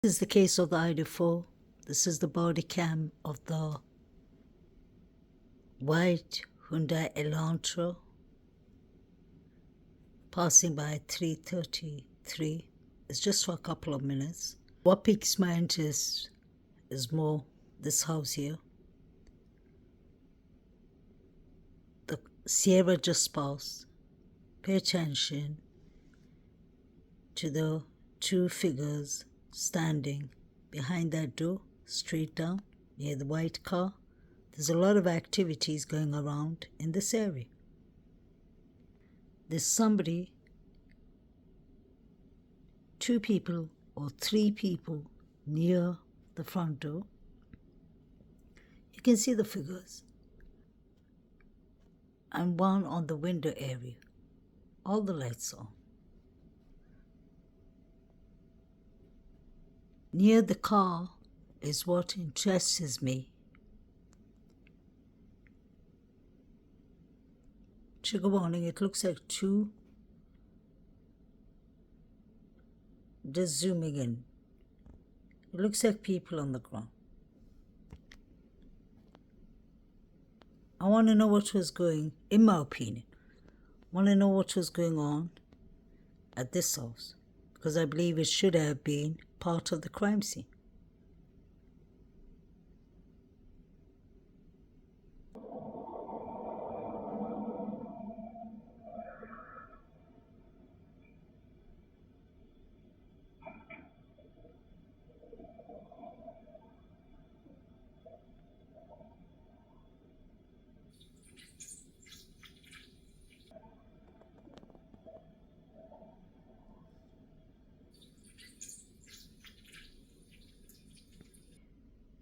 This is the case of the Idaho. This is the body cam of the white Hyundai Elantra passing by 3:33. It's just for a couple of minutes. What piques my interest is more this house here. The Sierra just passed. Pay attention to the two figures standing behind that door, straight down, near the white car. There's a lot of activities going around in this area. There's somebody, two people or three people near the front door. You can see the figures. And one on the window area. All the lights on. Near the car is what interests me. Trigger warning, it looks like two. Just zooming in. It looks like people on the ground. I want to know what was going, in my opinion, want to know what was going on at this house, because I believe it should have been part of the crime scene.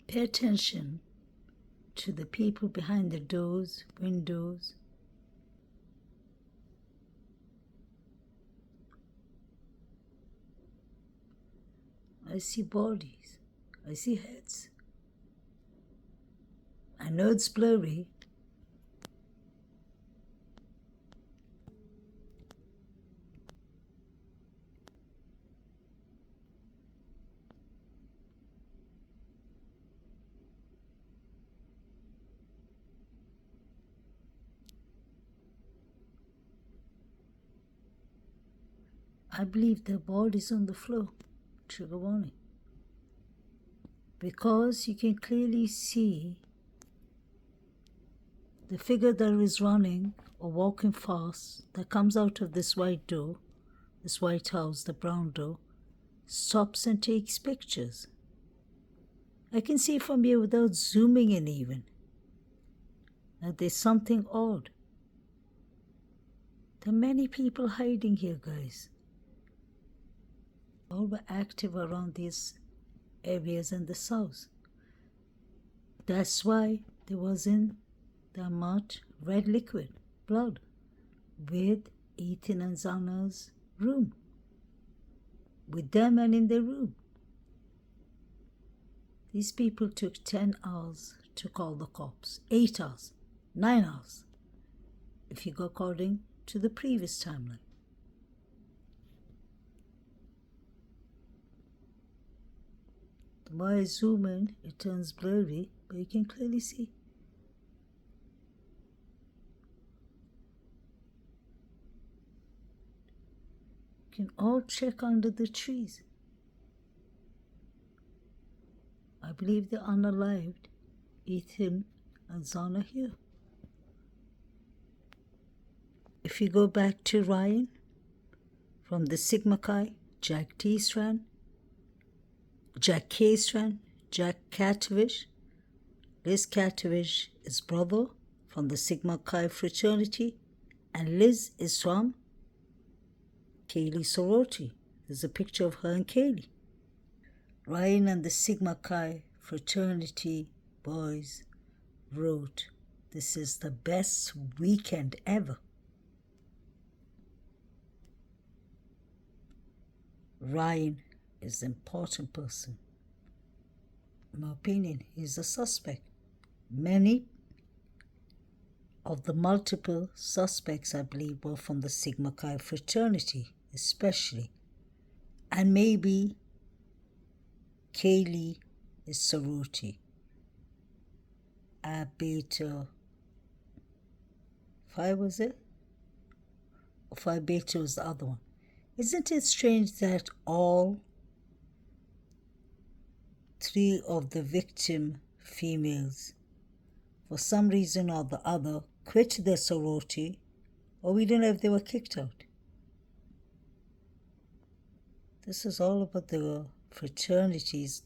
Pay attention to the people behind the doors, windows. I see bodies. I see heads. I know it's blurry. I believe their bodies on the floor. Trigger warning. Because you can clearly see the figure that is running or walking fast that comes out of this white door, this white house, the brown door, stops and takes pictures. I can see from here without zooming in even that there's something odd. There are many people hiding here, guys. All were active around these areas in the south. That's why there wasn't that much red liquid, blood, with Ethan and XANAS' room. With them and in their room. These people took 10 hours to call the cops. 8 hours. 9 hours. If you go according to the previous timeline. The more I zoom in, it turns blurry, but you can clearly see. You can all check under the trees. I believe the unalived Ethan and XANAS here. If you go back to Ryan, from the Sigma Chi, Jack T. Strand, Jack K. Strand, Jack Catvish. Liz Catvish is brother from the Sigma Chi Fraternity, and Liz is from Kaylee sorority. There's a picture of her and Kaylee. Ryan and the Sigma Chi Fraternity boys wrote, "This is the best weekend ever." Ryan is an important person. In my opinion, he's a suspect. Many of the multiple suspects, I believe, were from the Sigma Chi Fraternity, especially. And maybe Kaylee is sorority. Beta Phi was it? Or Phi Beta was the other one. Isn't it strange that all three of the victim females, for some reason or the other, quit their sorority, or we don't know if they were kicked out? This is all about the fraternities,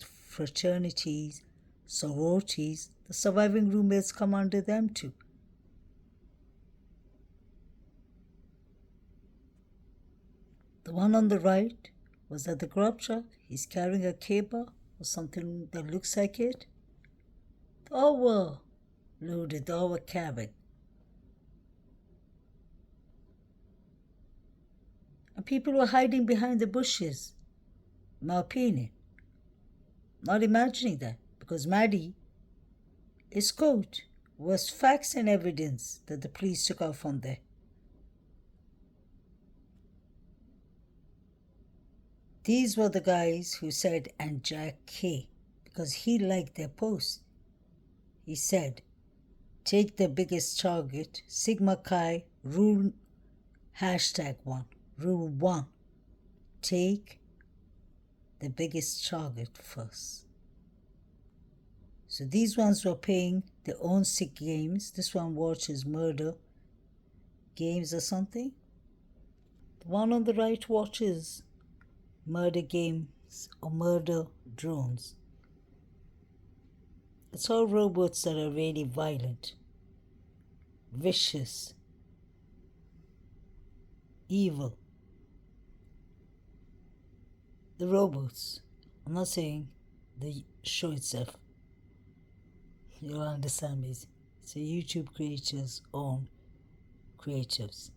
sororities. The surviving roommates come under them too. The one on the right was at the grub truck. He's carrying a caber or something that looks like it. They all were loaded, they all were carrying. And people were hiding behind the bushes, in my opinion. Not imagining that, because Maddie, his coat was facts and evidence that the police took out from there. These were the guys who said, and Jack K, because he liked their post. He said, take the biggest target, Sigma Chi, rule #1, rule 1. Take the biggest target first. So these ones were playing their own sick games. This one watches murder games or something. The one on the right watches murder games or murder drones. It's all robots that are really violent, vicious, evil. The robots. I'm not saying the show itself. You'll understand me. It's a YouTube creators' own creatives.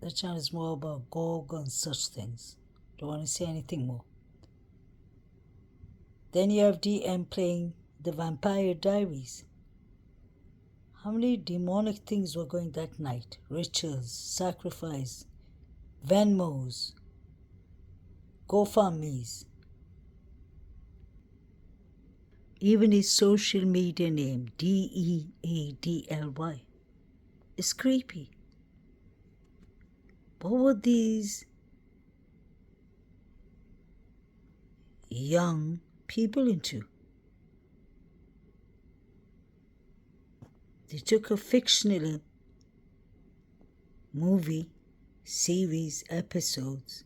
The channel is more about Gorg and such things. Don't want to say anything more. Then you have DM playing the Vampire Diaries. How many demonic things were going that night? Rituals, sacrifice, Venmos, GoFundMes. Even his social media name, DEADLY, is creepy. What were these young people into? They took a fictional movie, series, episodes.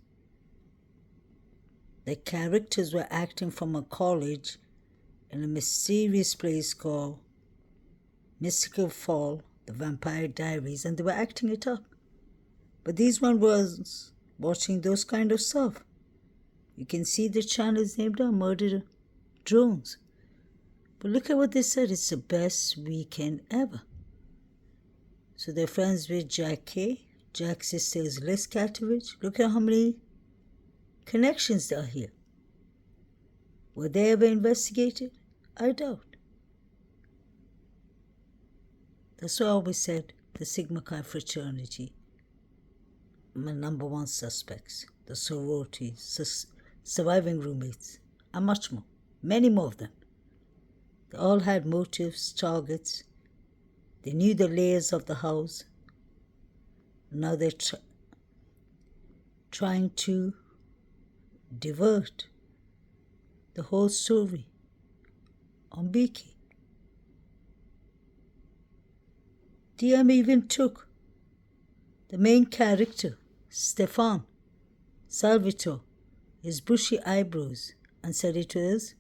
The characters were acting from a college in a mysterious place called Mystical Fall, the Vampire Diaries, and they were acting it up. But these one was watching those kind of stuff. You can see the channel is named on Murder Drones. But look at what they said. It's the best weekend ever. So they're friends with Jack K. Jack's sister is Liz Katovich. Look at how many connections there are here. Were they ever investigated? I doubt. That's why I always said the Sigma Chi fraternity, my number one suspects, the sororities, surviving roommates, and much more. Many more of them. They all had motives, targets. They knew the layers of the house. Now they're trying to divert the whole story on BK. DM even took the main character, Stefan Salvatore, his bushy eyebrows, and said it was,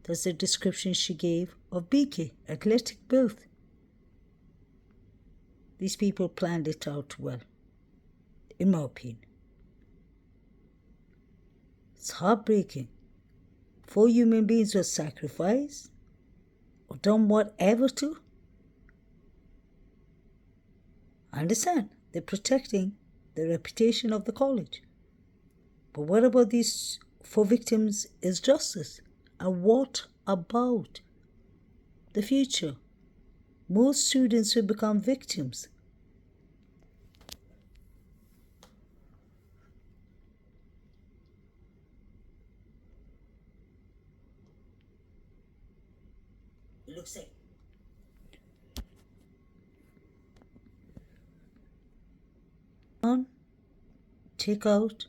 that's the description she gave of BK, athletic build. These people planned it out well, in my opinion. It's heartbreaking. 4 human beings were sacrificed or done whatever to. I understand they're protecting the reputation of the college. But what about these 4 victims is justice? And what about the future? Most students will become victims. looks like. Take out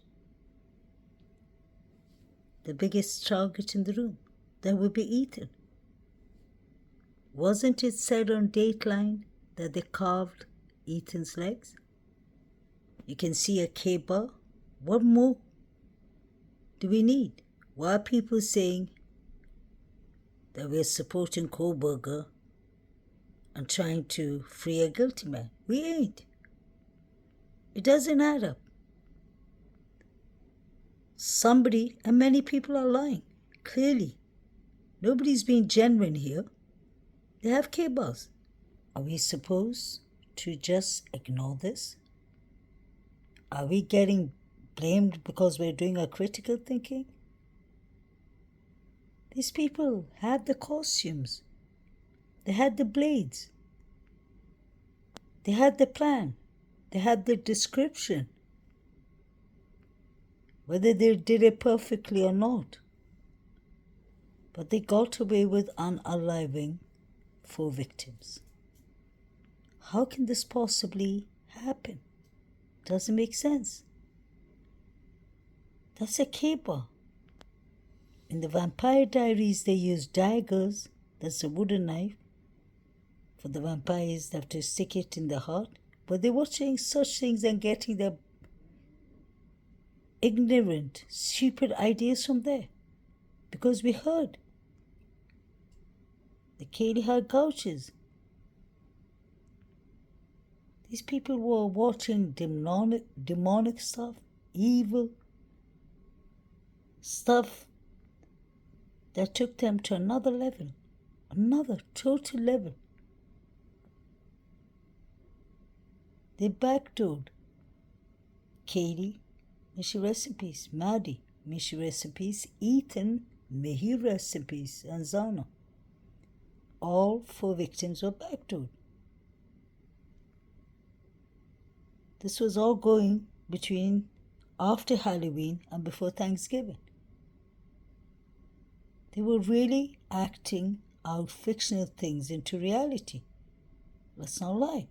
the biggest target in the room. That would be Ethan. Wasn't it said on Dateline that they carved Ethan's legs? You can see a K-bar. What more do we need? Why are people saying that we're supporting Kohlberger and trying to free a guilty man? We ain't. It doesn't add up. Somebody, and many people are lying, clearly. Nobody's being genuine here. They have K-bars. Are we supposed to just ignore this? Are we getting blamed because we're doing our critical thinking? These people had the costumes. They had the blades. They had the plan. They had the description. Whether they did it perfectly or not. But they got away with unaliving 4 victims. How can this possibly happen? Doesn't make sense. That's a K-bar. In the Vampire Diaries, they use daggers. That's a wooden knife. For the vampires, they have to stick it in the heart. But they're watching such things and getting their ignorant, stupid ideas from there. Because we heard. The Katie had couches. These people were watching demonic stuff, evil stuff that took them to another level, another total level. They backdoored Katie, may she rest in peace, Maddie, may she rest in peace, Ethan, may he rest in peace, and Zana. All 4 victims were backdoored. This was all going between after Halloween and before Thanksgiving. They were really acting out fictional things into reality. Let's not lie.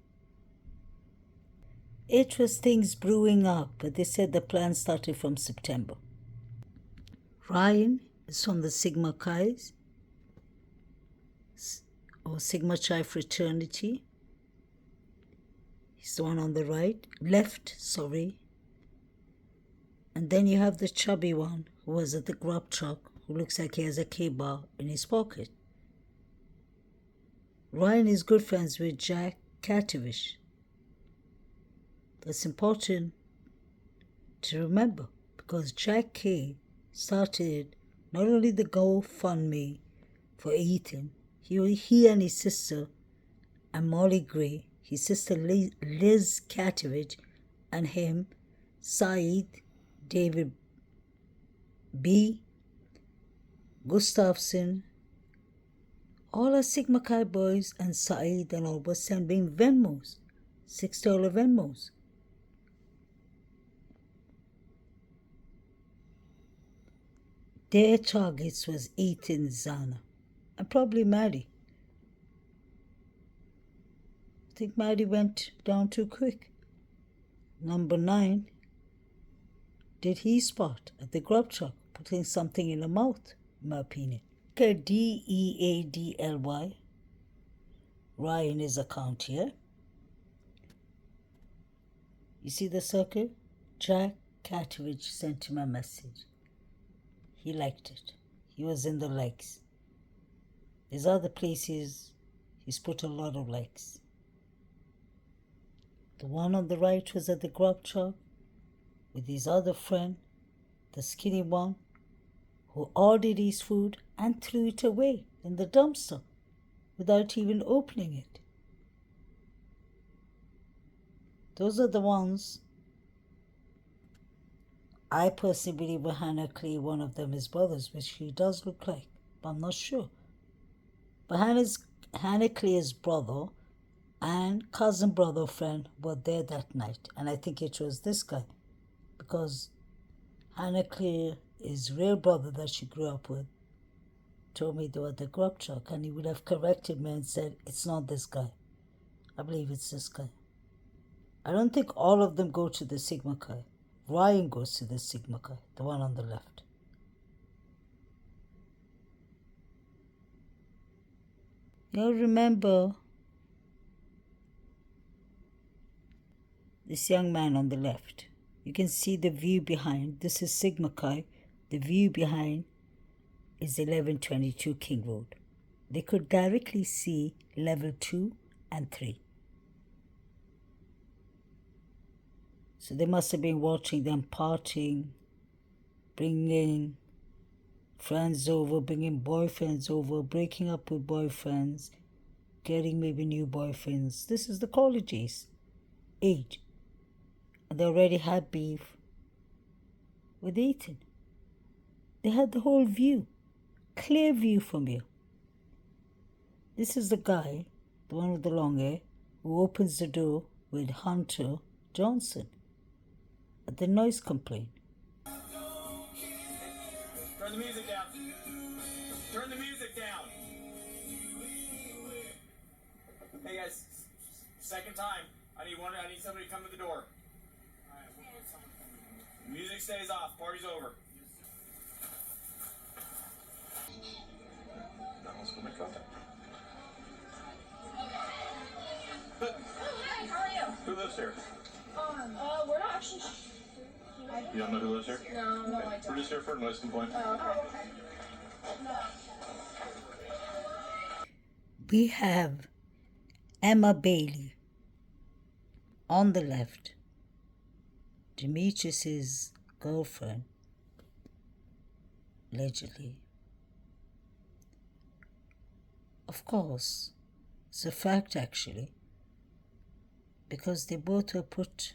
It was things brewing up, but they said the plan started from September. Ryan is from the Sigma Chi's, or Sigma Chi Fraternity. He's the one on the left. And then you have the chubby one who was at the grub truck, who looks like he has a K-bar in his pocket. Ryan is good friends with Jack Katovish. That's important to remember, because Jack K started not only the GoFundMe for Ethan, he and his sister and Molly Gray, his sister Liz Katovich, and him, Saeed, David B, Gustafson, all are Sigma Chi boys, and Saeed and all were sending Venmos, $6 Venmos. Their targets was Ethan, Zana, and probably Maddie. I think Maddie went down too quick. Number 9, did he spot at the grub truck putting something in her mouth, in my opinion. Okay, Deadly. Ryan is account here. You see the circle? Jack Katovich sent him a message. He liked it. He was in the likes. There's other places he's put a lot of likes. The one on the right was at the grub truck with his other friend, the skinny one, who ordered his food and threw it away in the dumpster without even opening it. Those are the ones I personally believe were Hannah Clay, one of them is brothers, which he does look like, but I'm not sure. But Hannah Clay's brother and cousin brother friend were there that night, and I think it was this guy, because Hannah Clay is real brother that she grew up with told me they were the grub truck, and he would have corrected me and said, it's not this guy. I believe it's this guy. I don't think all of them go to the Sigma Chi. Ryan goes to the Sigma Chi, the one on the left. You'll remember this young man on the left. You can see the view behind. This is Sigma Chi. The view behind is 1122 King Road. They could directly see level 2 and 3. So they must have been watching them partying, bringing friends over, bringing boyfriends over, breaking up with boyfriends, getting maybe new boyfriends. This is the college age. And they already had beef with Ethan. They had the whole view, clear view from here. This is the guy, the one with the long hair, who opens the door with Hunter Johnson at the noise complaint. Turn the music down. Turn the music down. Hey guys, second time. I need somebody to come to the door. Music stays off. Party's over. Let's go make contact. Hi, how are you? Who lives here? We're not actually. You don't know who lives here? No, I don't. We're just here for a noise complaint. Oh, okay. No. We have Emma Bailey on the left, Demetrius's girlfriend, allegedly. Of course, it's a fact actually, because they both were put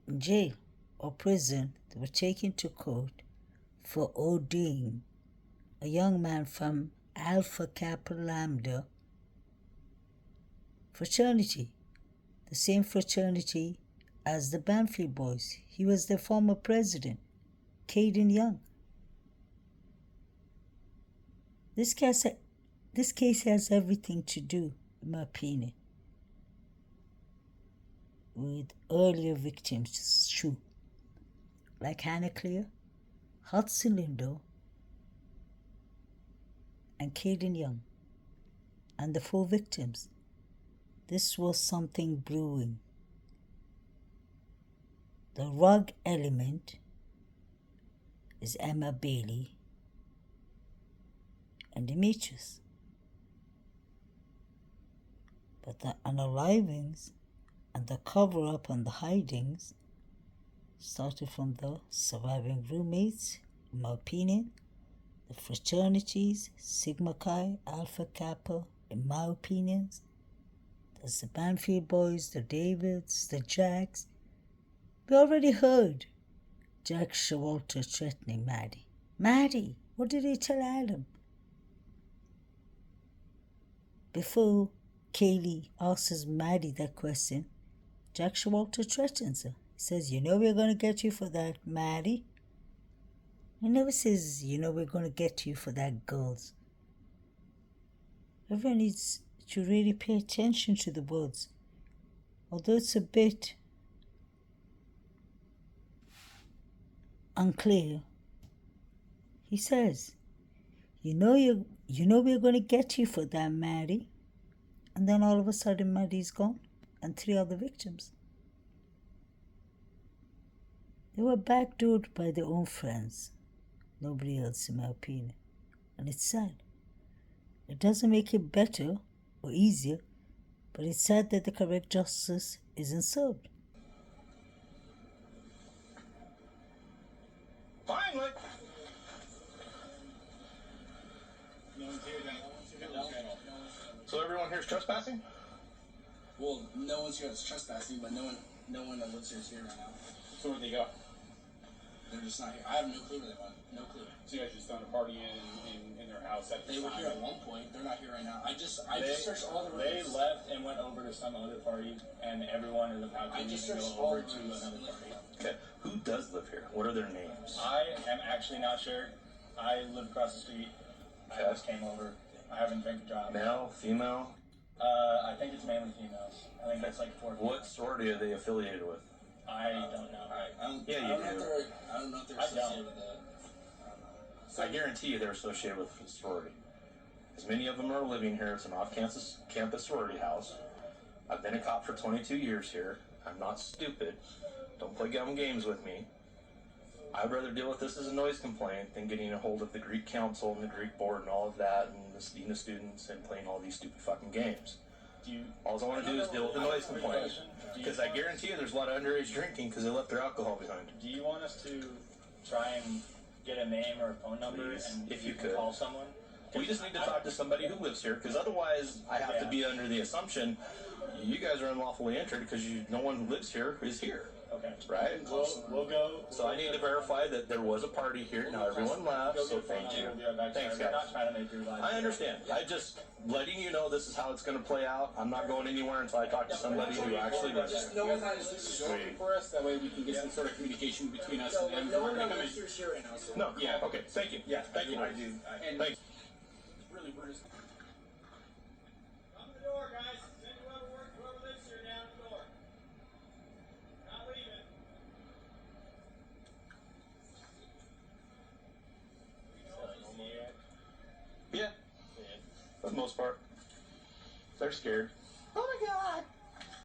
in jail or prison. They were taken to court for ODing a young man from Alpha Kappa Lambda fraternity, the same fraternity as the Banfield boys. He was their former president, Caden Young. This case has everything to do, in my opinion, with earlier victims too, like Hannah Clear, Hudson Lindo, and Caden Young, and the 4 victims. This was something brewing. The rug element is Emma Bailey and Demetrius. But the unalivings and the cover-up and the hidings started from the surviving roommates, in my opinion, the fraternities, Sigma Chi, Alpha Kappa, in my opinions. There's the Banfield boys, the Davids, the Jacks. We already heard Jack Showalter threatening Maddie. Maddie, what did he tell Adam? Before Kaylee asks Maddie that question, Jack Showalter threatens her. He says, you know we're going to get you for that, Maddie. He never says, you know we're going to get you for that, girls. Everyone needs to really pay attention to the words. Although it's a bit unclear, he says, you know we're going to get you for that, Maddie. And then all of a sudden Maddie's gone and 3 other victims. They were backdoored by their own friends. Nobody else, in my opinion. And it's sad. It doesn't make it better or easier, but it's sad that the correct justice isn't served. Finally! So everyone here's trespassing? Well, no one's here that's trespassing, but no one that lives here is here right now. So where'd they go? They're just not here. I have no clue where they went. No clue. So you guys just found a party in their house at the They were time? here at one point. They're not here right now. I just searched all the They rooms. left and went over to some other party, and everyone is about to I just go searched all over the to rooms. another party. Okay, who does live live here? What are their names? I am actually not sure. I live across the street. I Okay. just came over. I haven't been to job. Male, female? I think it's mainly females. I think it's like 4 females. What sorority are they affiliated with? I don't know. Yeah, you do. I don't know if they're I associated don't. with that. I guarantee you they're associated with a sorority. As many of them are living here. It's an off-campus sorority house. I've been a cop for 22 years here. I'm not stupid. Don't play dumb games with me. I'd rather deal with this as a noise complaint than getting a hold of the Greek council and the Greek board and all of that and the dean of students and playing all these stupid fucking games. All I want to do is deal with the noise complaint. Because I guarantee you there's a lot of underage drinking because they left their alcohol behind. Do you want us to try and get a name or a phone number Please, and if you can could. call someone? We just need to talk to somebody who lives here, because otherwise I have to be under the assumption you guys are unlawfully entered because no one who lives here is here, Okay. right? We'll go. So I need to verify that there was a party here. Now everyone left, so thank you. Thanks, We're guys. not trying to make your life. I understand. I just letting you know this is how it's going to play out. I'm not going anywhere until I talk to somebody who actually lives Just here. no one has this is working for us. That way we can get some sort of communication between us and them. no We're one gonna come in. knows Here right now. So. No, Yeah. okay, thank you. Yeah, Thank you. I do. And Thanks. really, we're just. Come to the door, guys. Send whoever lives here down the door. Not leaving. Yeah, for the most part. They're scared.